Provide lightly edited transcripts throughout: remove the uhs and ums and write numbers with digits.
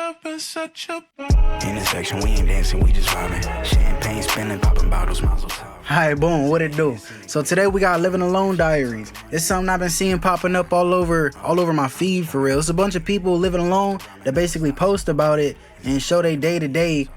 In this section, we ain't dancing, we just vibing. Champagne spinning, popping bottles, mazel tov. Hi, boom, what it do? So today we got Living Alone Diaries. It's something I've been seeing popping up all over my feed for real. It's a bunch of people living alone that basically post about it and show they day to day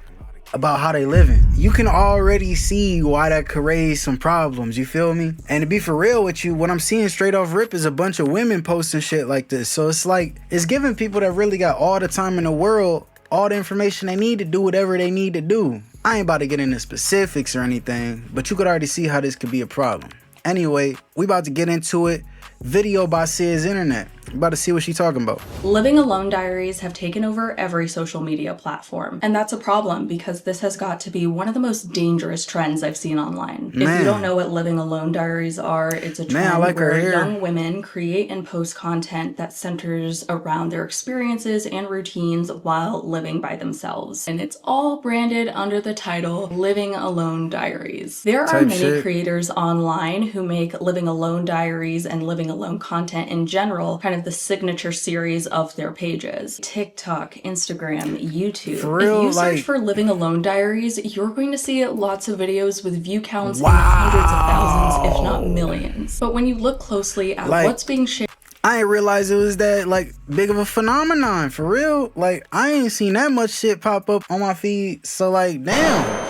about how they living. You can already see why that could raise some problems, you feel me? And to be for real with you, what I'm seeing straight off rip is a bunch of women posting shit like this. So it's like, it's giving people that really got all the time in the world, all the information they need to do whatever they need to do. I ain't about to get into specifics or anything, but you could already see how this could be a problem. Anyway, we about to get into it. Video by Sid's Internet. You about to see what she talking about. Living Alone Diaries have taken over every social media platform. And that's a problem because this has got to be one of the most dangerous trends I've seen online. If you don't know what Living Alone Diaries are, it's a trend where young women create and post content that centers around their experiences and routines while living by themselves. And it's all branded under the title Living Alone Diaries. There are many creators online who make Living Alone Diaries and Living Alone content in general kind of the signature series of their pages. TikTok, Instagram, YouTube. For real, if you search for Living Alone Diaries, you're going to see lots of videos with view counts in hundreds of thousands, if not millions. But when you look closely at what's being shared, I didn't realize it was that big of a phenomenon, for real. I ain't seen that much shit pop up on my feed, so damn.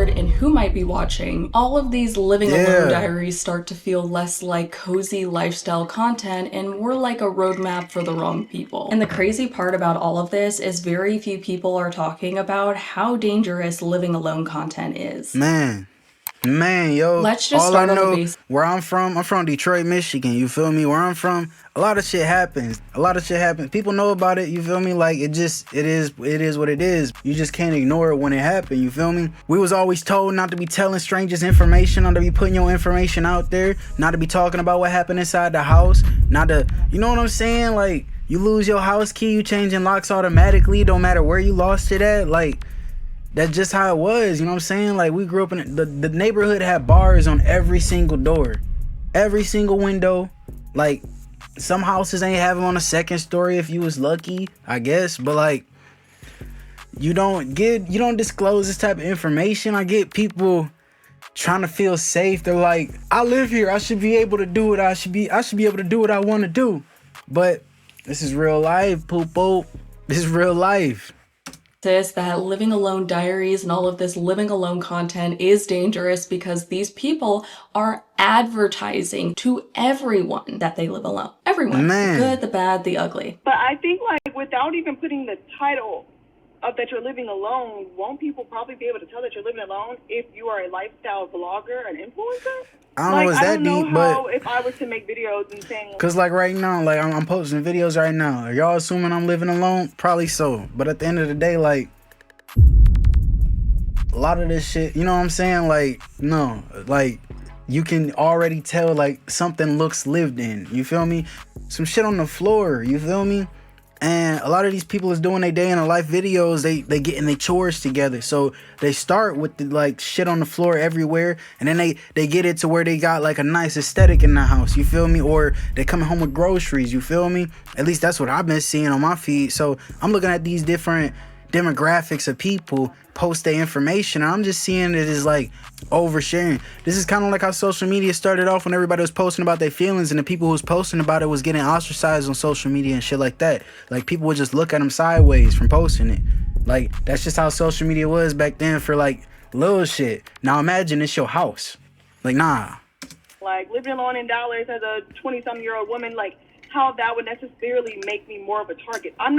and who might be watching, all of these Living Alone Diaries start to feel less like cozy lifestyle content and more like a roadmap for the wrong people. And the crazy part about all of this is very few people are talking about how dangerous living alone content is. Man, yo, let's just start on the base. Where I'm from Detroit, Michigan, you feel me? Where I'm from, a lot of shit happens. People know about it, you feel me? It is what it is. You just can't ignore it when it happened, you feel me? We was always told not to be telling strangers information, not to be putting your information out there, not to be talking about what happened inside the house, not to, you know what I'm saying? You lose your house key, you changing locks automatically, don't matter where you lost it at, that's just how it was, you know what I'm saying? We grew up in the neighborhood had bars on every single door, every single window. Some houses ain't have them on the second story if you was lucky, I guess. But you don't disclose this type of information. I get people trying to feel safe. They're like, I live here, I should be able to do what I should be able to do what I want to do. But this is real life, poo-poo. This is real life. That Living Alone Diaries and all of this living alone content is dangerous because these people are advertising to everyone that they live alone. Everyone. The good, the bad, the ugly. But I think without even putting the title of that you're living alone, won't people probably be able to tell that you're living alone if you are a lifestyle vlogger and influencer? I don't know if it's that deep, but if I was to make videos and saying, cause right now, I'm posting videos right now. Are y'all assuming I'm living alone? Probably so. But at the end of the day, a lot of this shit, you know what I'm saying? No, you can already tell something looks lived in. You feel me? Some shit on the floor. You feel me? And a lot of these people is doing their day in a life videos. They getting their chores together. So they start with the shit on the floor everywhere, and then they get it to where they got a nice aesthetic in the house. You feel me? Or they coming home with groceries. You feel me? At least that's what I've been seeing on my feed. So I'm looking at these different demographics of people post their information, and I'm just seeing it as oversharing. This is kind of like how social media started off when everybody was posting about their feelings, and the people who was posting about it was getting ostracized on social media and shit like that. People would just look at them sideways from posting it. That's just how social media was back then for little shit. Now imagine it's your house. Nah. Living alone in Dallas as a 20-something-year-old woman, how that would necessarily make me more of a target. I'm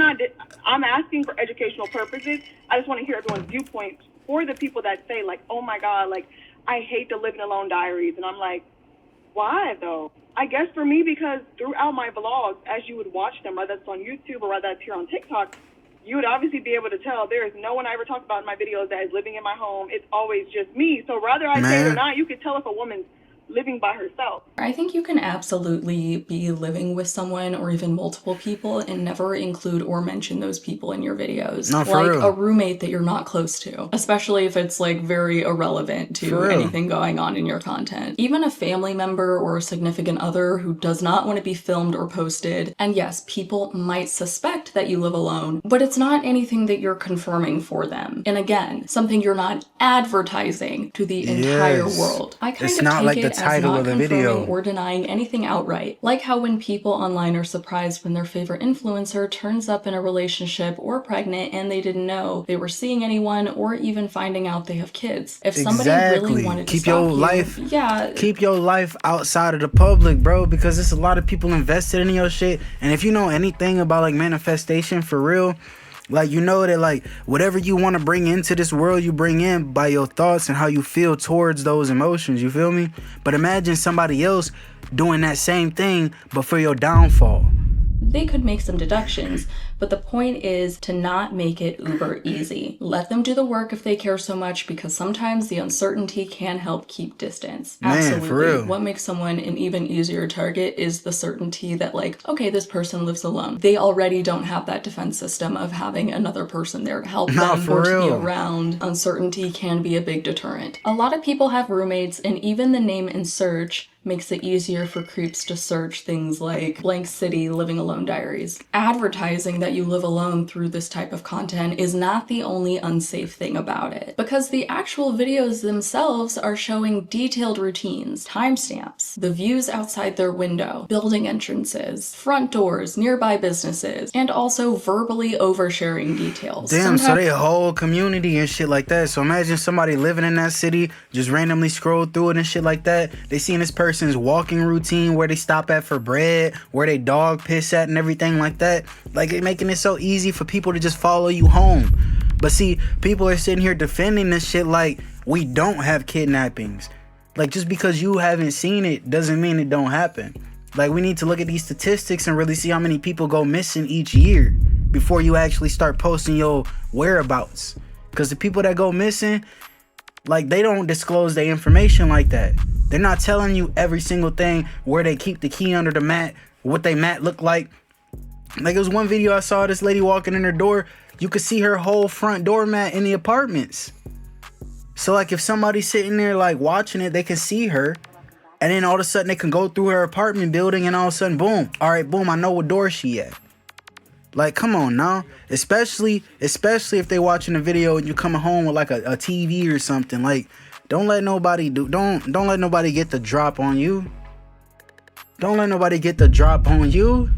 asking for educational purposes. I just want to hear everyone's viewpoint for the people that say oh my God, I hate the Living Alone Diaries. And I'm why though? I guess for me, because throughout my vlogs, as you would watch them, whether it's on YouTube or whether it's here on TikTok, you would obviously be able to tell there is no one I ever talk about in my videos that is living in my home. It's always just me. So whether I say it or not, you could tell if a woman's living by herself. I think you can absolutely be living with someone or even multiple people and never include or mention those people in your videos. No, for real. A roommate that you're not close to, especially if it's like very irrelevant to anything going on in your content. Even a family member or a significant other who does not want to be filmed or posted. And yes, people might suspect that you live alone, but it's not anything that you're confirming for them. And again, something you're not advertising to the entire world. I kind It's of not take like it the title as of the not video confirming or denying anything outright. Like how when people online are surprised when their favorite influencer turns up in a relationship or pregnant and they didn't know they were seeing anyone or even finding out they have kids. If somebody really wanted to keep stalk your you, life keep your life outside of the public, bro, because there's a lot of people invested in your shit. And if you know anything about like manifestation for real, like, you know that like whatever you want to bring into this world, you bring in by your thoughts and how you feel towards those emotions, you feel me? But imagine somebody else doing that same thing but for your downfall. They could make some deductions, but the point is to not make it uber easy. Let them do the work if they care so much, because sometimes the uncertainty can help keep distance. Man, Absolutely. for real. What makes someone an even easier target is the certainty that like, okay, this person lives alone. They already don't have that defense system of having another person there to help them or to be around. Uncertainty can be a big deterrent. A lot of people have roommates, and even the name in search makes it easier for creeps to search things like blank city living alone diaries. Advertising that you live alone through this type of content is not the only unsafe thing about it, because the actual videos themselves are showing detailed routines, timestamps, the views outside their window, building entrances, front doors, nearby businesses, and also verbally oversharing details. Damn, so they a whole community and shit like that. So imagine somebody living in that city just randomly scroll through it and shit like that. They seen this person's walking routine, where they stop at for bread, where they dog piss at and everything like that. Like, it making it so easy for people to just follow you home. But see, people are sitting here defending this shit like we don't have kidnappings. Like, just because you haven't seen it doesn't mean it don't happen. Like, we need to look at these statistics and really see how many people go missing each year before you actually start posting your whereabouts. Because the people that go missing, like, they don't disclose their information like that. They're not telling you every single thing, where they keep the key under the mat, what they mat look like. Like, it was one video I saw, this lady walking in her door. You could see her whole front door mat in the apartments. So like, if somebody's sitting there like watching it, they can see her. And then all of a sudden they can go through her apartment building, and all of a sudden, boom. All right, boom, I know what door she at. Like, come on now. Especially if they watching a video and you coming home with like a TV or something. Like, don't let nobody get the drop on you. Don't let nobody get the drop on you.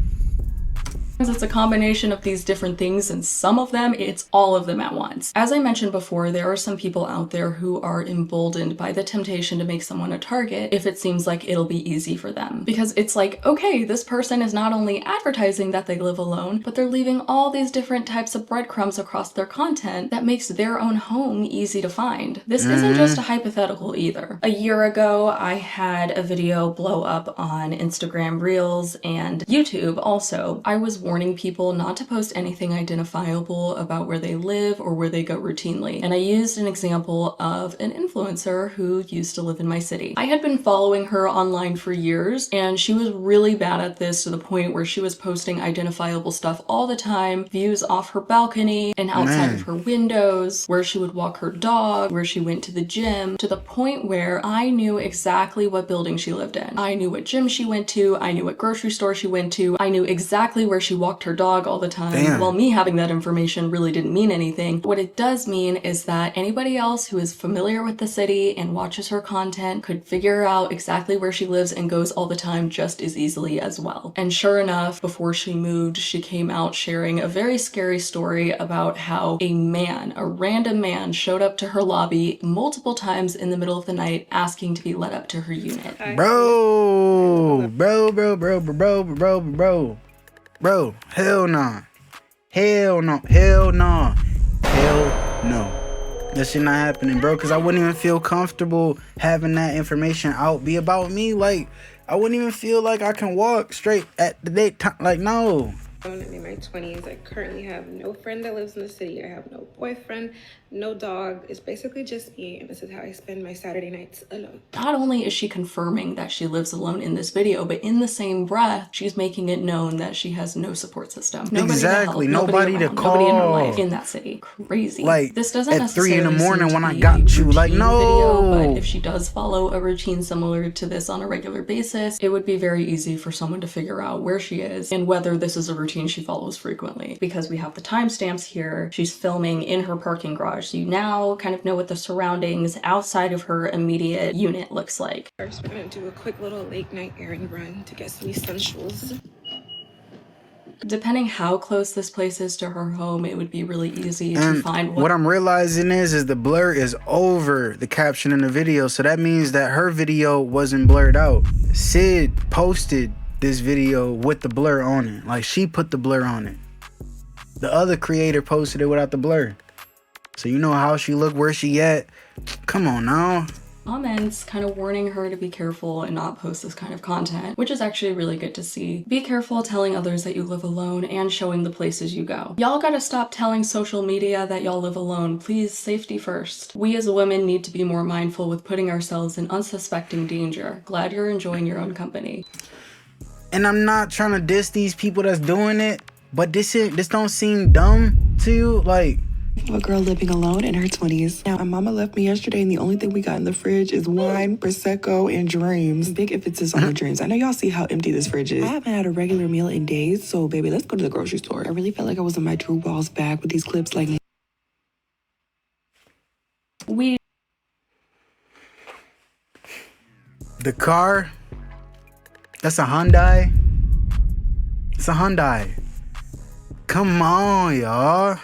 It's a combination of these different things, and some of them, it's all of them at once. As I mentioned before, there are some people out there who are emboldened by the temptation to make someone a target if it seems like it'll be easy for them. Because it's like, okay, this person is not only advertising that they live alone, but they're leaving all these different types of breadcrumbs across their content that makes their own home easy to find. This isn't just a hypothetical either. A year ago, I had a video blow up on Instagram Reels and YouTube also. I was warning people not to post anything identifiable about where they live or where they go routinely. And I used an example of an influencer who used to live in my city. I had been following her online for years, and she was really bad at this, to the point where she was posting identifiable stuff all the time, views off her balcony and outside of her windows, where she would walk her dog, where she went to the gym, to the point where I knew exactly what building she lived in. I knew what gym she went to, I knew what grocery store she went to, I knew exactly where she walked her dog all the time. Damn. While me having that information really didn't mean anything, what it does mean is that anybody else who is familiar with the city and watches her content could figure out exactly where she lives and goes all the time just as easily as well. And sure enough, before she moved, she came out sharing a very scary story about how a random man showed up to her lobby multiple times in the middle of the night asking to be let up to her unit. Bro, hell nah. Hell no. Hell no. Hell no. That shit not happening, bro. Because I wouldn't even feel comfortable having that information out be about me. Like, I wouldn't even feel like I can walk straight at the daytime. Like, no. I'm in my 20s. I currently have no friend that lives in the city. I have no boyfriend, no dog. It's basically just me, and this is how I spend my Saturday nights alone. Not only is she confirming that she lives alone in this video, but in the same breath, she's making it known that she has no support system. Nobody Exactly. to help, Nobody nobody to around, nobody in her call. life in that city. Crazy. Like, this doesn't at 3 in the necessarily morning seem when to I be got a you, like, routine no. video, but if she does follow a routine similar to this on a regular basis, it would be very easy for someone to figure out where she is and whether this is a routine she follows frequently. Because we have the timestamps here, she's filming in her parking garage, so you now kind of know what the surroundings outside of her immediate unit looks like. First, we're gonna do a quick little late night errand run to get some essentials. Depending how close this place is to her home, it would be really easy to find what I'm realizing is the blur is over the caption in the video, so that means that her video wasn't blurred out. Sid posted this video with the blur on it, like she put the blur on it. The other creator posted it without the blur, so you know how she look, where she at. Come on now. Comments kind of warning her to be careful and not post this kind of content, which is actually really good to see. Be careful telling others that you live alone and showing the places you go. Y'all gotta stop telling social media that y'all live alone. Please, safety first. We as women need to be more mindful with putting ourselves in unsuspecting danger. Glad you're enjoying your own company. And I'm not trying to diss these people that's doing it, but this don't seem dumb to you? Like, a girl living alone in her 20s. Now, my mama left me yesterday, and the only thing we got in the fridge is wine, Prosecco, and dreams. Big emphasis on the dreams. I know y'all see how empty this fridge is. I haven't had a regular meal in days, so baby, let's go to the grocery store. I really felt like I was in my Drew Balls bag with these clips like... the car, that's a Hyundai. It's a Hyundai. Come on, y'all.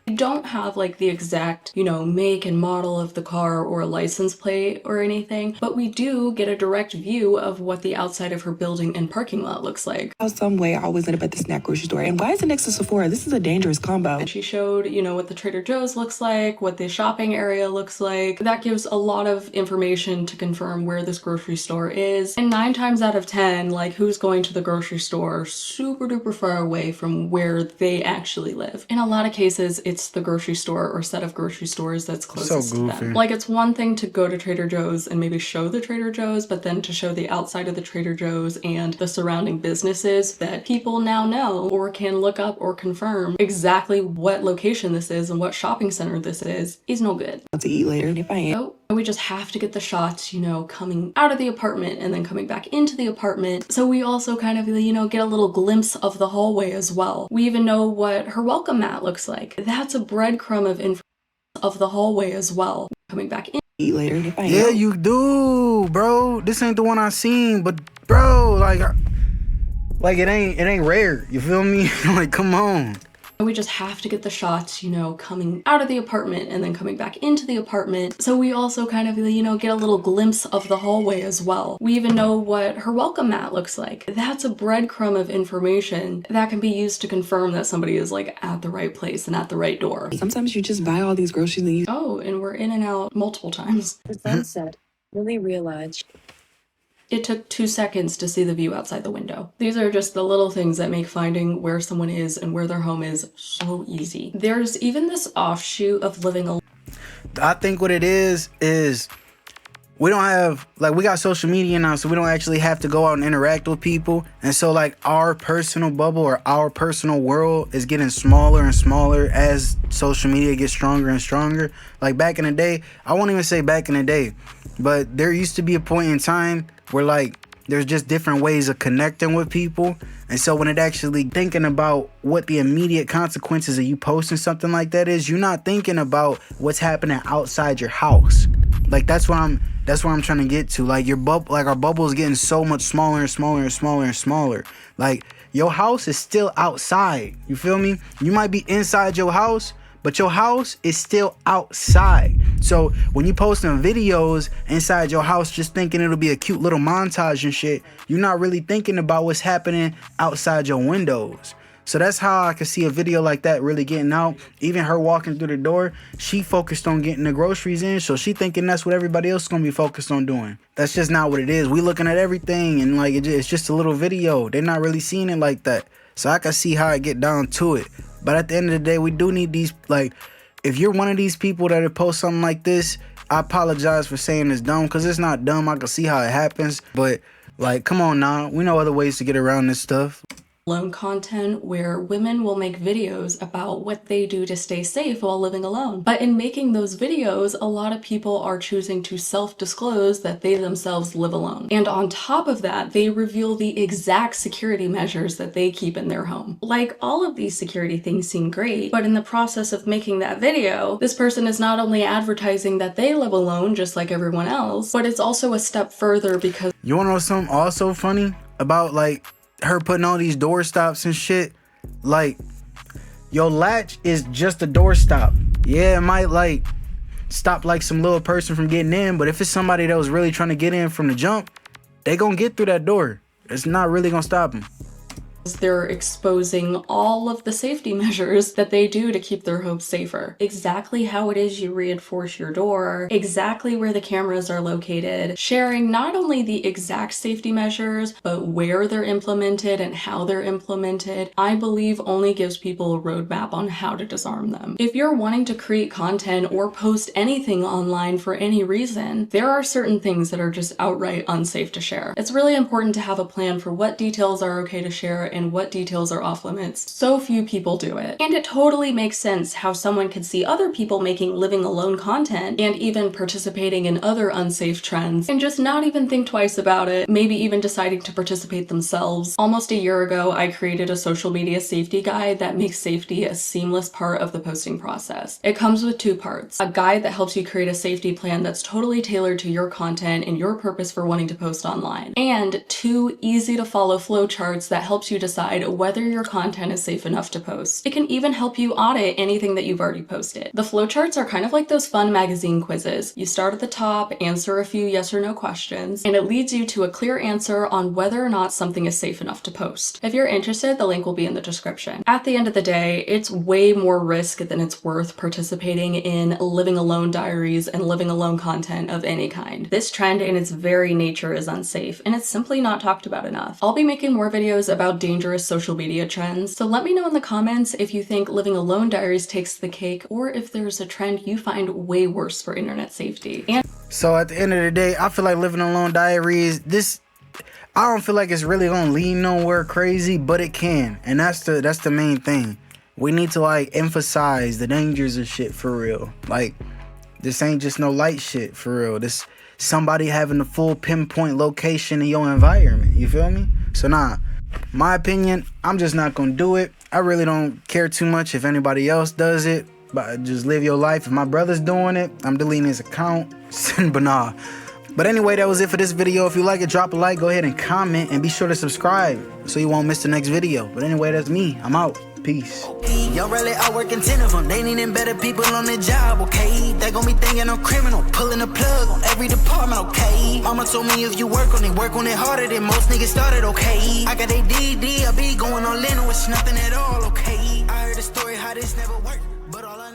We don't have like the exact, make and model of the car or a license plate or anything, but we do get a direct view of what the outside of her building and parking lot looks like. Some way I always end up at the snack grocery store. And why is it next to Sephora? This is a dangerous combo. And she showed, what the Trader Joe's looks like, what the shopping area looks like. That gives a lot of information to confirm where this grocery store is. And 9 times out of 10, like, who's going to the grocery store super duper far away from where they actually live? In a lot of cases, it's the grocery store or set of grocery stores that's closest to them. Like, it's one thing to go to Trader Joe's and maybe show the Trader Joe's, but then to show the outside of the Trader Joe's and the surrounding businesses that people now know or can look up or confirm exactly what location this is and what shopping center this is no good. To eat later if I am. So we just have to get the shots, coming out of the apartment and then coming back into the apartment. So we also kind of, get a little glimpse of the hallway as well. We even know what her welcome mat looks like. That's a breadcrumb of information of the hallway as well. Coming back in. Eat later if I am. Yeah, you do, bro. This ain't the one I seen, but bro, like it ain't rare. You feel me? Like, come on. We just have to get the shots, coming out of the apartment and then coming back into the apartment. So we also kind of, get a little glimpse of the hallway as well. We even know what her welcome mat looks like. That's a breadcrumb of information that can be used to confirm that somebody is like at the right place and at the right door. Sometimes you just buy all these groceries and you... Oh, and we're in and out multiple times. The sunset. Really realized. It took 2 seconds to see the view outside the window. These are just the little things that make finding where someone is and where their home is so easy. There's even this offshoot of living alone. I think what it is we don't have, like, we got social media now, so we don't actually have to go out and interact with people. And so, like, our personal bubble or our personal world is getting smaller and smaller as social media gets stronger and stronger. Like, back in the day, I won't even say back in the day, but there used to be a point in time where, like, there's just different ways of connecting with people. And so when it actually thinking about what the immediate consequences of you posting something like that is, you're not thinking about what's happening outside your house. Like, that's where I'm trying to get to. Like, our bubble is getting so much smaller and smaller and smaller and smaller. Like, your house is still outside. You feel me? You might be inside your house, but your house is still outside. So when you posting videos inside your house just thinking it'll be a cute little montage and shit, you're not really thinking about what's happening outside your windows. So that's how I could see a video like that really getting out. Even her walking through the door, she focused on getting the groceries in, so she thinking that's what everybody else is going to be focused on doing. That's just not what it is. We looking at everything and, like, it's just a little video. They're not really seeing it like that. So I can see how I get down to it. But at the end of the day, we do need these, like, if you're one of these people that post something like this, I apologize for saying it's dumb, because it's not dumb. I can see how it happens. But, like, come on now. We know other ways to get around this stuff. Alone content where women will make videos about what they do to stay safe while living alone. But in making those videos, a lot of people are choosing to self-disclose that they themselves live alone. And on top of that, they reveal the exact security measures that they keep in their home. Like, all of these security things seem great, but in the process of making that video, this person is not only advertising that they live alone just like everyone else, but it's also a step further because— You wanna know something also funny about, like, her putting all these door stops and shit? Like, your latch is just a door stop. Yeah, it might, like, stop, like, some little person from getting in, but if it's somebody that was really trying to get in from the jump, they gonna get through that door. It's not really gonna stop them. they're exposing all of the safety measures that they do to keep their homes safer. Exactly how it is you reinforce your door, exactly where the cameras are located, sharing not only the exact safety measures, but where they're implemented and how they're implemented, I believe only gives people a roadmap on how to disarm them. If you're wanting to create content or post anything online for any reason, there are certain things that are just outright unsafe to share. It's really important to have a plan for what details are okay to share and what details are off limits. So few people do it. And it totally makes sense how someone could see other people making living alone content and even participating in other unsafe trends and just not even think twice about it, maybe even deciding to participate themselves. Almost a year ago, I created a social media safety guide that makes safety a seamless part of the posting process. It comes with 2 parts: a guide that helps you create a safety plan that's totally tailored to your content and your purpose for wanting to post online, and 2 easy to follow flowcharts that helps you decide whether your content is safe enough to post. It can even help you audit anything that you've already posted. The flowcharts are kind of like those fun magazine quizzes. You start at the top, answer a few yes or no questions, and it leads you to a clear answer on whether or not something is safe enough to post. If you're interested, the link will be in the description. At the end of the day, it's way more risk than it's worth participating in living alone diaries and living alone content of any kind. This trend in its very nature is unsafe, and it's simply not talked about enough. I'll be making more videos about dangerous social media trends, so let me know in the comments if you think living alone diaries takes the cake, or if there's a trend you find way worse for internet safety. And so at the end of the day, I feel like living alone diaries, I don't feel like it's really gonna lead nowhere crazy, but it can, and that's the main thing. We need to, like, emphasize the dangers of shit for real. Like, this ain't just no light shit for real. This somebody having the full pinpoint location in your environment. You feel me? So nah, my opinion, I'm just not gonna do it. I really don't care too much if anybody else does it, but just live your life. If my brother's doing it, I'm deleting his account. But nah. But anyway, that was it for this video. If you like it, drop a like, go ahead and comment, and be sure to subscribe so you won't miss the next video. But anyway, that's me. I'm out. Peace. Y'all really out working 10 of them. They needing better people on the job, okay? They gon' be thinking I'm criminal, pulling the plug on every department, okay? Mama told me if you work on it harder than most niggas started, okay? I got ADD, I be going all in, with nothing at all, okay? I heard a story how this never worked, but all I